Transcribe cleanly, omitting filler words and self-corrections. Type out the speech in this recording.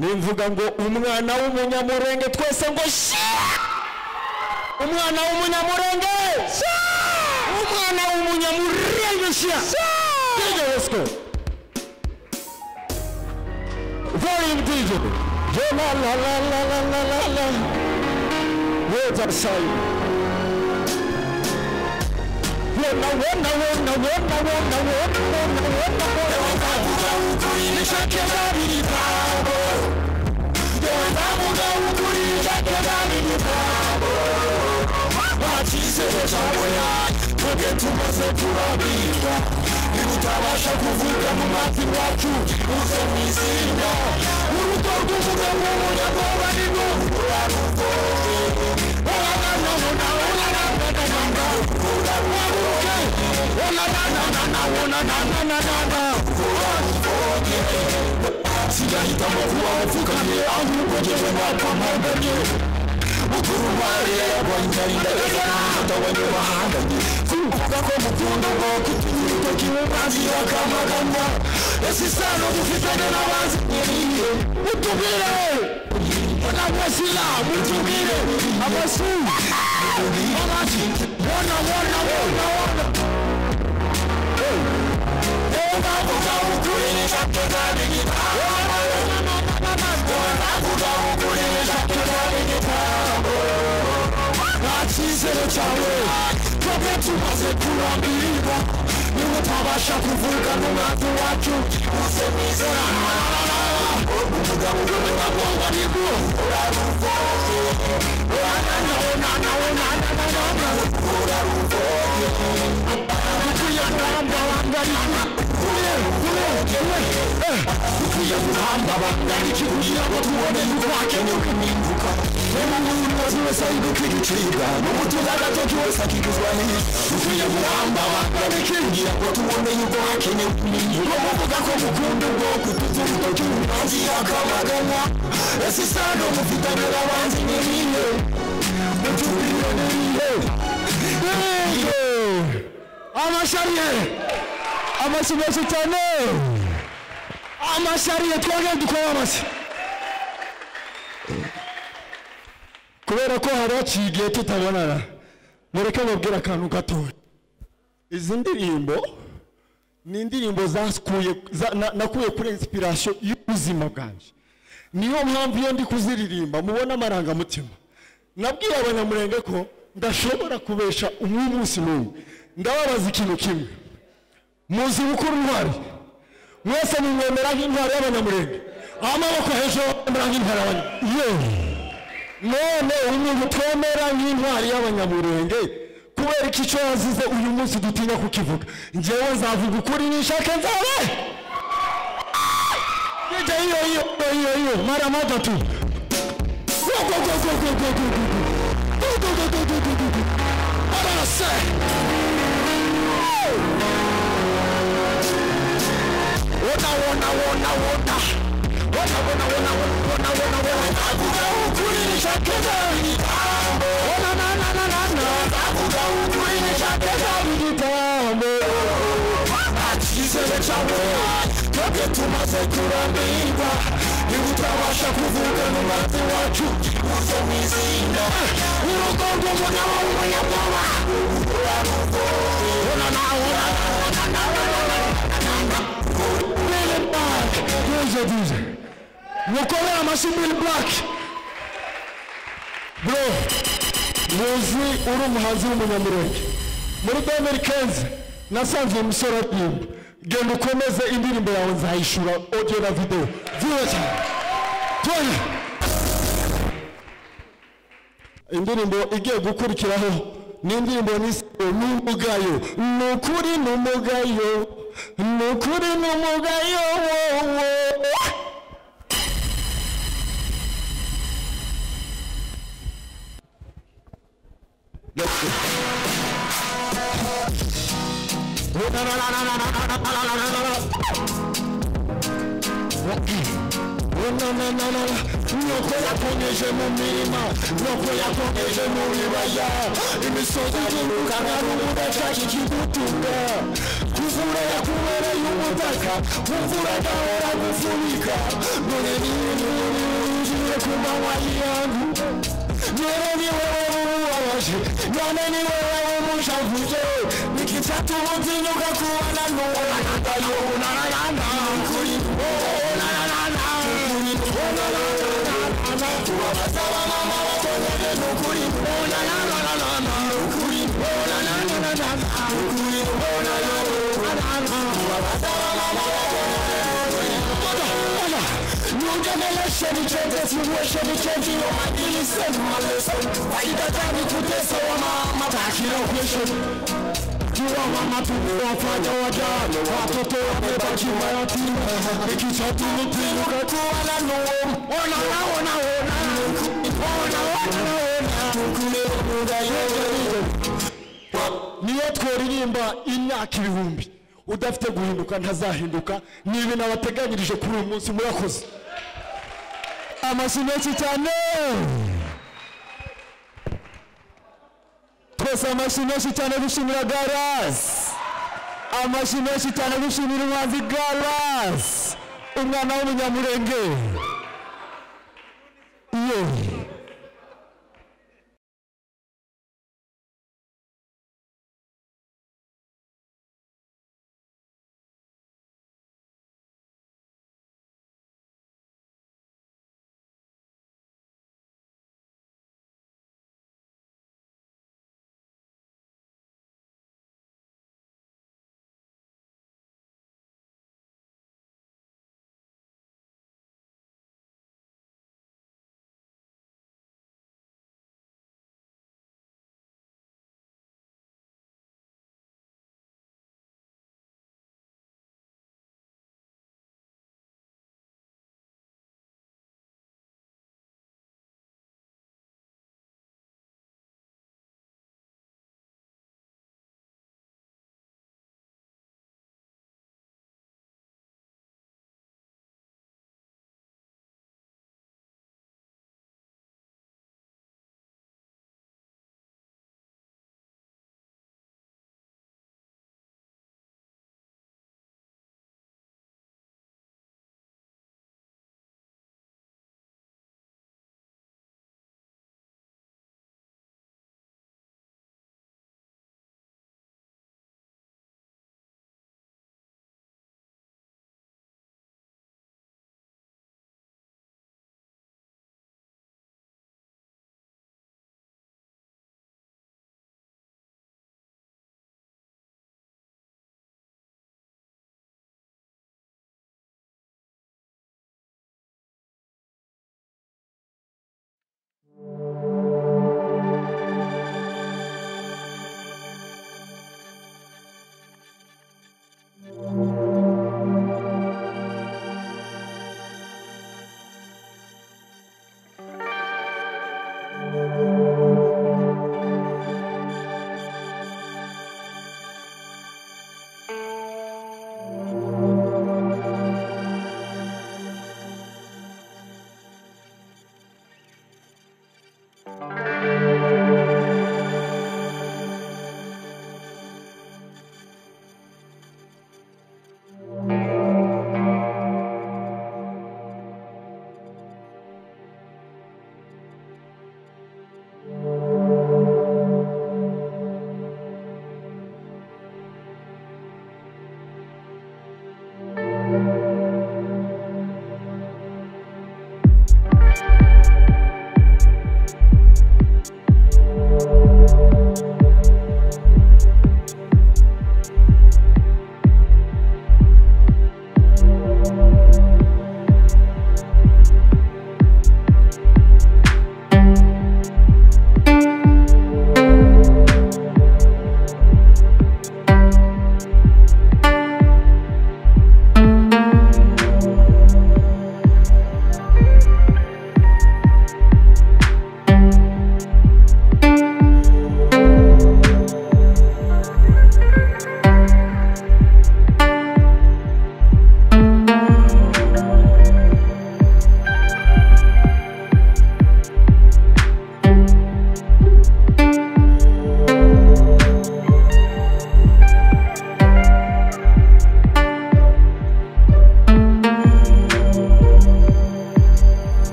nimvuga ngo umwana w'umunyamurenge twese ngo sha umwana w'umunyamurenge sha umwana w'umunyamurenge sha let's go volume DJ la la la la la la la la words are silent utabasha kuvuga mu mati wacu uze mwizinda urugo rw'umugabo w'umunyabwoba nibwo urarugo sijahitamo kuba mupfukamye ahubwo ngewe mwakamaganye mukuru mariya yagwanyarinda atabanye bahanganye kuvuga ko mukunda ngo kutunyuruto kimubanzi yakamaganya ese isano dufitanye n'abanzi nyiriye mutubire n'abasila mutubire abasu abashi wona bavuga ukuri n'ishakegane gitabo bavuga ukuri n'ishakegane gitabo ntakizere cyawe twebwe tumaze kurambirwa niba utabasha kuvuga n'umwanzi wacu uze mwizera umugabo w'umunyabwoba nibwo uraruvoye uraruvoye ukuyangamba wangarika ukwiye guhamba bangariki kugira ngo tubone yuko hakenewe impinduka reba umuntu wese ahinduka igicibwa n'umutuza agatoki wese akigizwa n'isi ukwiye guhamba bangariki kugira ngo tubone yuko hakenewe impinduka muvuga ko mukunda ubwoko tuzi urutoki umuhanzi yakamaganya ese isano mufitanye n'abanzi n'iriye mutubire n'iriye amashariye amashyimeshi cyane amashariye twongere dukora amashyi kubera ko hari haciye igihe tutabonana mureke mubwira akantu gatoya izi ndirimbo ni indirimbo nakuye kuri inspiration y'ubuzima bwanjye niyo mpamvu iyo ndi kuziririmba mubona amarangamutima nabwiye abanyamurenge ko ndashobora kubesha umunsi n'umwe ndababaza ikintu kimwe muzi bukuru ntwari mwese nimwemera nk'intwari y'abanyamurenge amaboko hejuru mwemera nk'intwari y'abanyamurenge none umuntu twemera nk'intwari y'abanyamurenge kubera iki cyo yazize uyu munsi dutinya kukivuga njyewe nzavuga ukuri nishake nzabe nijya iyo mara matatu tumaze kurambirwa niba utabasha kuvuga n'umwanzi wacu uze mwizinda urugo rw'umugabo w'umunyabwoba mukorera amashyi Bill Black bro muzi uri umuhanzi w'umunyamurenge muri 2015 nasanze umusore aririmba genda ukomeze indirimbo yawe nzayishura audio na video vuba cyane tone indirimbo igiye gukurikiraho ni indirimbo n'umugayo n'ukuri n'umugayo n'ukuri n'umugayo nuko yakongeje mu mirima nuko yakongeje mu bibaya imisozi iruka nka rubura cyashye ikigutunga kuvura yakubereye umutaka kumvura gahora gufurika none n'ibintu kuma wali yangu Nere ni wewe uwawashi Nane ni wewe umushavuje Nikitatu mutinuka kuwa na nuwa Natayo na na na na Kuri na na na na Kuri na na na na Tuwabasawa mama watonye Nukuri na na na na na Kuri na na na na na Kuri na na na na Tuwabasawa mama watonye Generation changes, you wish any change in your mind, you listen, my lesson. Why you got time to this, so I'm back in your question. You are mama to me, I'll find your job. What to do, I'm about you, my team. Make you talk to me, you got to all I know. Niyo tworirimba imyaka ibihumbi udafite guhinduka ntazahinduka nibi nabateganyirije kuri uyu munsi murakoze amashimwe cyane twese amashimwe cyane gushimira Garas amashimwe cyane gushimira umwanzi Garas umwana w'umunyamurenge iyo